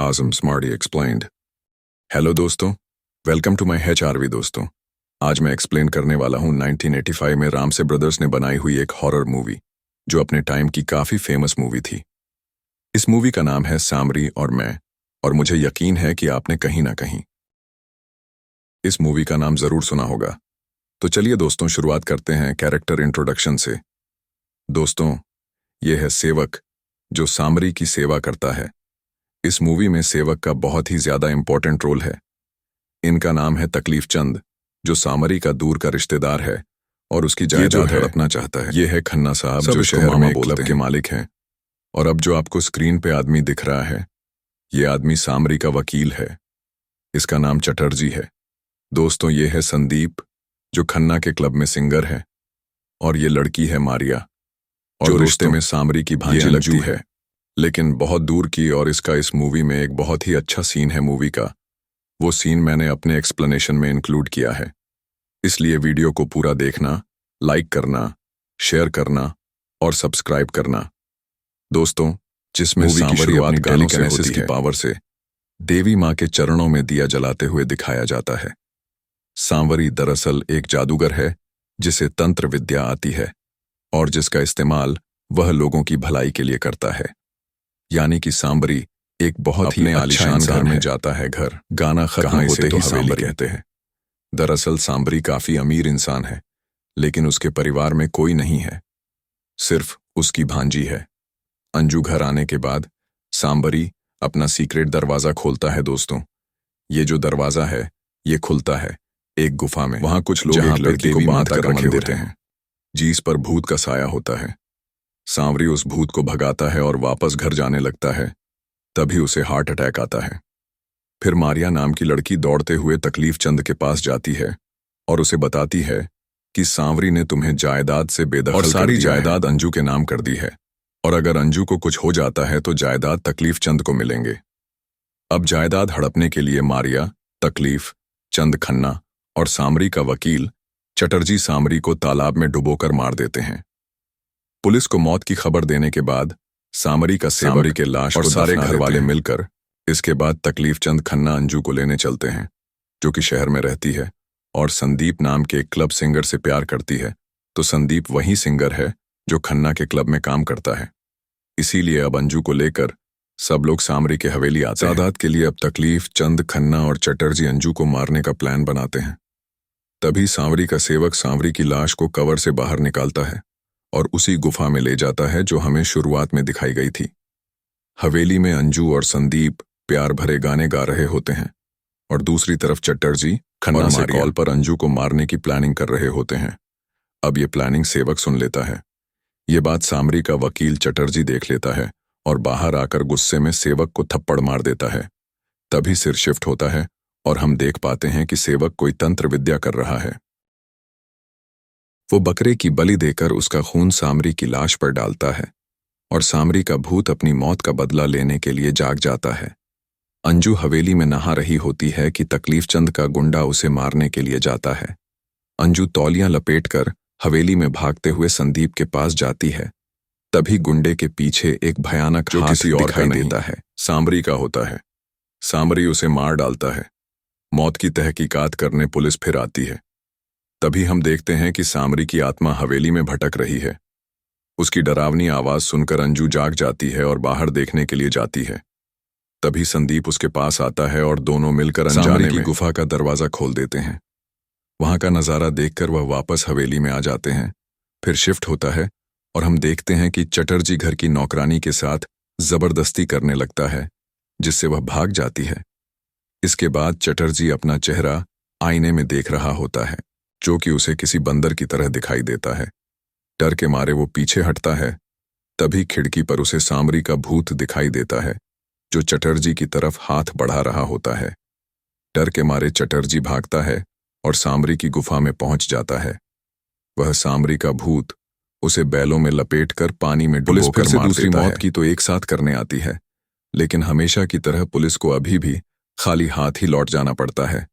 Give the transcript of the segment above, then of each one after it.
Awesome Smarty explained. Hello दोस्तों, welcome to my HRV दोस्तों। आज मैं एक्सप्लेन करने वाला हूँ 1985 में रामसे ब्रदर्स ने बनाई हुई एक हॉरर मूवी जो अपने टाइम की काफ़ी फेमस मूवी थी। इस मूवी का नाम है सांबरी और मैं, और मुझे यकीन है कि आपने कहीं ना कहीं इस मूवी का नाम ज़रूर सुना होगा। तो चलिए दोस्तों, शुरुआत करते हैं कैरेक्टर इंट्रोडक्शन से। दोस्तों, ये है सेवक जो सांबरी की सेवा करता है। इस मूवी में सेवक का बहुत ही ज्यादा इंपॉर्टेंट रोल है। इनका नाम है तकलीफ चंद, जो सांबरी का दूर का रिश्तेदार है और उसकी जायदाद हड़पना चाहता है। ये है खन्ना साहब जो शहर में क्लब के मालिक हैं। और अब जो आपको स्क्रीन पे आदमी दिख रहा है, ये आदमी सांबरी का वकील है। इसका नाम चटर्जी है। दोस्तों, ये है संदीप जो खन्ना के क्लब में सिंगर है, और ये लड़की है मारिया, और जो रिश्ते में सांबरी की भांजी लगती है, लेकिन बहुत दूर की। और इसका इस मूवी में एक बहुत ही अच्छा सीन है मूवी का। वो सीन मैंने अपने एक्सप्लेनेशन में इंक्लूड किया है, इसलिए वीडियो को पूरा देखना, लाइक करना, शेयर करना और सब्सक्राइब करना। दोस्तों, जिसमें सांबरी अपनी टेलीकिनेसिस की पावर से देवी माँ के चरणों में दिया जलाते हुए दिखाया जाता है। सांबरी दरअसल एक जादूगर है जिसे तंत्र विद्या आती है और जिसका इस्तेमाल वह लोगों की भलाई के लिए करता है। यानी कि सांबरी एक बहुत ही आलीशान घर में जाता है। घर गाना खत्म होते ही सांबरी कहते हैं। दरअसल सांबरी काफी अमीर इंसान है, लेकिन उसके परिवार में कोई नहीं है, सिर्फ उसकी भांजी है। अंजू घर आने के बाद सांबरी अपना सीक्रेट दरवाजा खोलता है। दोस्तों, ये जो दरवाजा है ये खुलता है एक गुफा में। वहां कुछ लोग एक लड़की को बांध कर रखे होते हैं, जिस पर भूत का साया होता है। सांवरी उस भूत को भगाता है और वापस घर जाने लगता है। तभी उसे हार्ट अटैक आता है। फिर मारिया नाम की लड़की दौड़ते हुए तकलीफ चंद के पास जाती है और उसे बताती है कि सांवरी ने तुम्हें जायदाद से बेदखल और सारी जायदाद अंजू के नाम कर दी है, और अगर अंजू को कुछ हो जाता है तो जायदाद तकलीफ चंद को मिलेंगे। अब जायदाद हड़पने के लिए मारिया, तकलीफ चंद खन्ना और सांवरी का वकील चटर्जी सांबरी को तालाब में डुबोकर मार देते हैं। पुलिस को मौत की खबर देने के बाद सांबरी का सांबरी के लाश और सारे घर वाले मिलकर इसके बाद तकलीफ चंद खन्ना अंजू को लेने चलते हैं, जो कि शहर में रहती है और संदीप नाम के क्लब सिंगर से प्यार करती है। तो संदीप वही सिंगर है जो खन्ना के क्लब में काम करता है। इसीलिए अब अंजू को लेकर सब लोग सांबरी के हवेली आते हैं। जायदाद के लिए अब तकलीफ चंद खन्ना और चटर्जी अंजू को मारने का प्लान बनाते हैं। तभी सांवरी का सेवक सांवरी की लाश को कवर से बाहर निकालता है और उसी गुफा में ले जाता है जो हमें शुरुआत में दिखाई गई थी। हवेली में अंजू और संदीप प्यार भरे गाने गा रहे होते हैं, और दूसरी तरफ चटर्जी खन्ना से कॉल पर अंजू को मारने की प्लानिंग कर रहे होते हैं। अब ये प्लानिंग सेवक सुन लेता है। ये बात सांबरी का वकील चटर्जी देख लेता है और बाहर आकर गुस्से में सेवक को थप्पड़ मार देता है। तभी सिर शिफ्ट होता है और हम देख पाते हैं कि सेवक कोई तंत्र विद्या कर रहा है। वो बकरे की बलि देकर उसका खून सांबरी की लाश पर डालता है, और सांबरी का भूत अपनी मौत का बदला लेने के लिए जाग जाता है। अंजू हवेली में नहा रही होती है कि तकलीफ चंद का गुंडा उसे मारने के लिए जाता है। अंजू तौलियां लपेटकर हवेली में भागते हुए संदीप के पास जाती है। तभी गुंडे के पीछे एक भयानक जो किसी और का नहीं देता है, सांबरी का होता है। सांबरी उसे मार डालता है। मौत की तहकीकात करने पुलिस फिर आती है। तभी हम देखते हैं कि सांबरी की आत्मा हवेली में भटक रही है। उसकी डरावनी आवाज सुनकर अंजू जाग जाती है और बाहर देखने के लिए जाती है। तभी संदीप उसके पास आता है और दोनों मिलकर अनजाने की गुफा का दरवाजा खोल देते हैं। वहां का नजारा देखकर वह वापस हवेली में आ जाते हैं। फिर शिफ्ट होता है और हम देखते हैं कि चटर्जी घर की नौकरानी के साथ जबरदस्ती करने लगता है, जिससे वह भाग जाती है। इसके बाद चटर्जी अपना चेहरा आईने में देख रहा होता है, जो कि उसे किसी बंदर की तरह दिखाई देता है। डर के मारे वो पीछे हटता है। तभी खिड़की पर उसे सांबरी का भूत दिखाई देता है, जो चटर्जी की तरफ हाथ बढ़ा रहा होता है। डर के मारे चटर्जी भागता है और सांबरी की गुफा में पहुंच जाता है। वह सांबरी का भूत उसे बैलों में लपेटकर पानी में डुबोकर मार दूसरी मौत की तो एक साथ करने आती है, लेकिन हमेशा की तरह पुलिस को अभी भी खाली हाथ ही लौट जाना पड़ता है।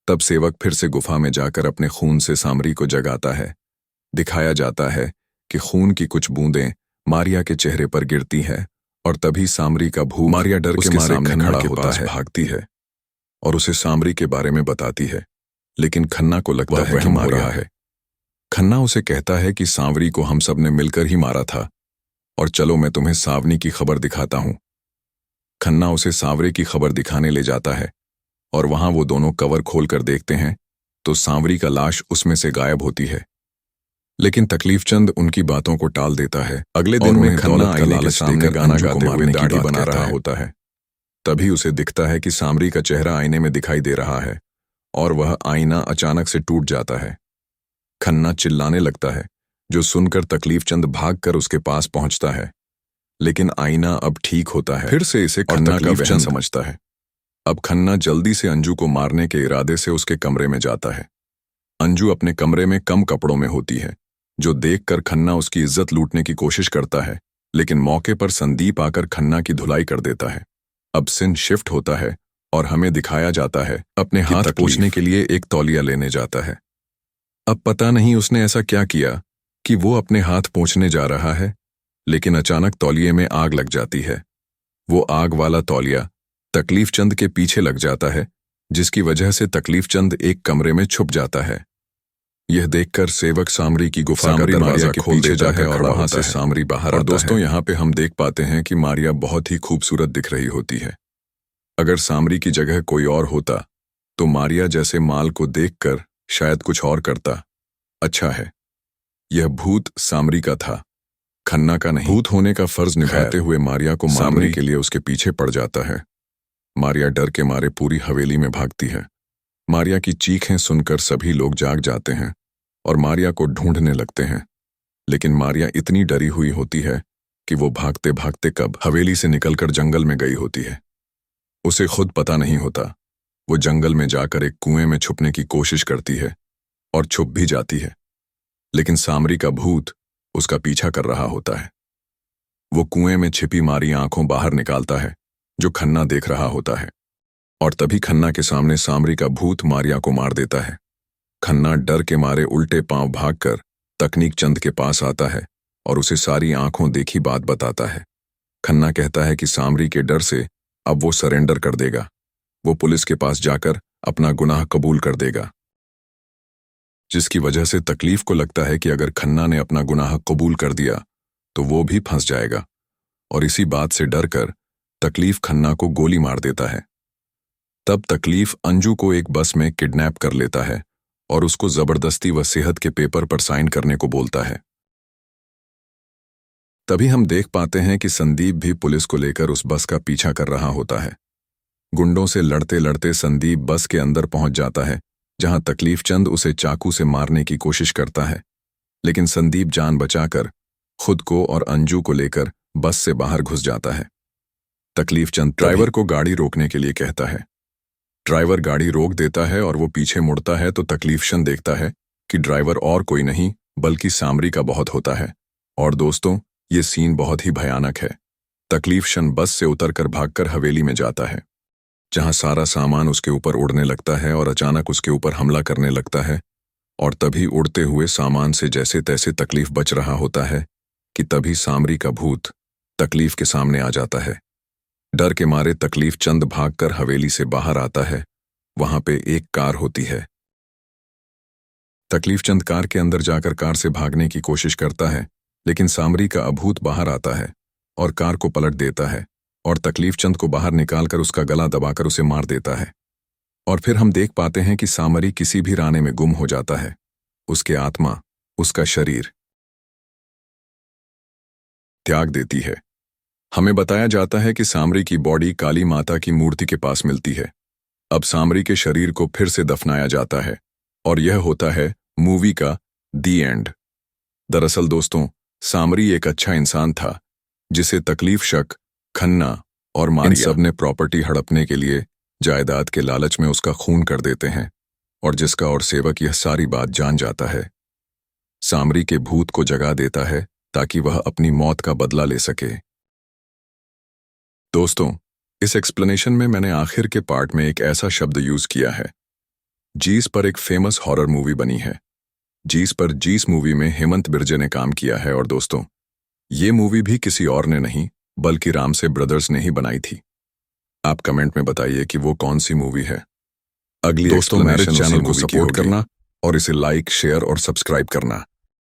तब सेवक फिर से गुफा में जाकर अपने खून से सांबरी को जगाता है। दिखाया जाता है कि खून की कुछ बूंदें मारिया के चेहरे पर गिरती है और तभी सामरी का भूत मारिया डर के मारे खन्ना के पास भागती है और उसे सामरी के बारे में बताती है, लेकिन खन्ना को लगता है कि मार रहा है। खन्ना उसे कहता है कि सांवरी को हम सब ने मिलकर ही मारा था और चलो मैं तुम्हें सावनी की खबर दिखाता हूं। खन्ना उसे सांवरी की खबर दिखाने ले जाता है और वहां वो दोनों कवर खोलकर देखते हैं तो सांवरी का लाश उसमें से गायब होती है। लेकिन तकलीफ चंद उनकी बातों को टाल देता है। अगले दिन में खन्ना आईने के सामने गाना गाते हुए दाढ़ी बना रहा होता है। तभी उसे दिखता है कि सांवरी का चेहरा आईने में दिखाई दे रहा है और वह आईना अचानक से टूट जाता है। खन्ना चिल्लाने लगता है, जो सुनकर तकलीफ चंद भागकर उसके पास पहुंचता है, लेकिन आईना अब ठीक होता है। फिर से इसे खन्ना का वहम समझता है। अब खन्ना जल्दी से अंजू को मारने के इरादे से उसके कमरे में जाता है। अंजू अपने कमरे में कम कपड़ों में होती है, जो देखकर खन्ना उसकी इज्जत लूटने की कोशिश करता है, लेकिन मौके पर संदीप आकर खन्ना की धुलाई कर देता है। अब सीन शिफ्ट होता है और हमें दिखाया जाता है अपने हाथ पोंछने के लिए एक तौलिया लेने जाता है। अब पता नहीं उसने ऐसा क्या किया कि वो अपने हाथ पोंछने जा रहा है, लेकिन अचानक तौलिए में आग लग जाती है। वो आग वाला तौलिया तकलीफ चंद के पीछे लग जाता है, जिसकी वजह से तकलीफ चंद एक कमरे में छुप जाता है। यह देखकर सेवक सामरी की गुफा का दरवाजा खोल देता है और वहां से सामरी बाहर आता है। दोस्तों, यहाँ पे हम देख पाते हैं कि मारिया बहुत ही खूबसूरत दिख रही होती है। अगर सामरी की जगह कोई और होता तो मारिया जैसे माल को देखकर शायद कुछ और करता। अच्छा है, यह भूत सामरी का था, खन्ना का नहीं। भूत होने का फर्ज निभाते हुए मारिया को मारने के लिए उसके पीछे पड़ जाता है। मारिया डर के मारे पूरी हवेली में भागती है। मारिया की चीखें सुनकर सभी लोग जाग जाते हैं और मारिया को ढूंढने लगते हैं, लेकिन मारिया इतनी डरी हुई होती है कि वो भागते भागते कब हवेली से निकलकर जंगल में गई होती है। उसे खुद पता नहीं होता। वो जंगल में जाकर एक कुएं में छुपने की कोशिश करती है और छुप भी जाती है, लेकिन सामरी का भूत उसका पीछा कर रहा होता है। वो कुएं में छिपी मारी आंखों बाहर निकालता है, जो खन्ना देख रहा होता है, और तभी खन्ना के सामने सामरी का भूत मारिया को मार देता है। खन्ना डर के मारे उल्टे पांव भागकर तकनीक चंद के पास आता है और उसे सारी आंखों देखी बात बताता है। खन्ना कहता है कि सामरी के डर से अब वो सरेंडर कर देगा। वो पुलिस के पास जाकर अपना गुनाह कबूल कर देगा, जिसकी वजह से तकलीफ को लगता है कि अगर खन्ना ने अपना गुनाह कबूल कर दिया तो वो भी फंस जाएगा, और इसी बात से डरकर तकलीफ खन्ना को गोली मार देता है। तब तकलीफ अंजू को एक बस में किडनैप कर लेता है और उसको जबरदस्ती व सेहत के पेपर पर साइन करने को बोलता है। तभी हम देख पाते हैं कि संदीप भी पुलिस को लेकर उस बस का पीछा कर रहा होता है। गुंडों से लड़ते लड़ते संदीप बस के अंदर पहुंच जाता है, जहां तकलीफ चंद उसे चाकू से मारने की कोशिश करता है, लेकिन संदीप जान बचाकर खुद को और अंजू को लेकर बस से बाहर घुस जाता है। तकलीफ चंद ड्राइवर को गाड़ी रोकने के लिए कहता है। ड्राइवर गाड़ी रोक देता है और वो पीछे मुड़ता है तो तकलीफ चंद देखता है कि ड्राइवर और कोई नहीं बल्कि सामरी का बहुत होता है। और दोस्तों, ये सीन बहुत ही भयानक है। तकलीफ चंद बस से उतरकर भागकर हवेली में जाता है, जहां सारा सामान उसके ऊपर उड़ने लगता है और अचानक उसके ऊपर हमला करने लगता है। और तभी उड़ते हुए सामान से जैसे तैसे तकलीफ बच रहा होता है कि तभी सामरी का भूत तकलीफ के सामने आ जाता है। डर के मारे तकलीफ चंद भागकर हवेली से बाहर आता है। वहां पे एक कार होती है। तकलीफ चंद कार के अंदर जाकर कार से भागने की कोशिश करता है, लेकिन सामरी का अभूत बाहर आता है और कार को पलट देता है और तकलीफ चंद को बाहर निकालकर उसका गला दबाकर उसे मार देता है। और फिर हम देख पाते हैं कि सामरी किसी भी राने में गुम हो जाता है। उसकी आत्मा उसका शरीर त्याग देती है। हमें बताया जाता है कि सामरी की बॉडी काली माता की मूर्ति के पास मिलती है। अब सामरी के शरीर को फिर से दफनाया जाता है और यह होता है मूवी का दी एंड। दरअसल दोस्तों, सामरी एक अच्छा इंसान था जिसे तकलीफ शक, खन्ना और मारिया सब ने प्रॉपर्टी हड़पने के लिए जायदाद के लालच में उसका खून कर देते हैं, और जिसका और सेवक यह सारी बात जान जाता है। सामरी के भूत को जगा देता है ताकि वह अपनी मौत का बदला ले सके। दोस्तों, इस एक्सप्लेनेशन में मैंने आखिर के पार्ट में एक ऐसा शब्द यूज किया है। जीस पर एक फेमस हॉरर मूवी बनी है। जीस पर जीस मूवी में हेमंत बिर्जे ने काम किया है, और दोस्तों, ये मूवी भी किसी और ने नहीं बल्कि राम से ब्रदर्स ने ही बनाई थी। आप कमेंट में बताइए कि वो कौन सी मूवी है। अगली दोस्तों, दोस्तों, मैरिज explanation चैनल उसी को movie की सपोर्ट होगी। करना और इसे लाइक, शेयर और सब्सक्राइब करना।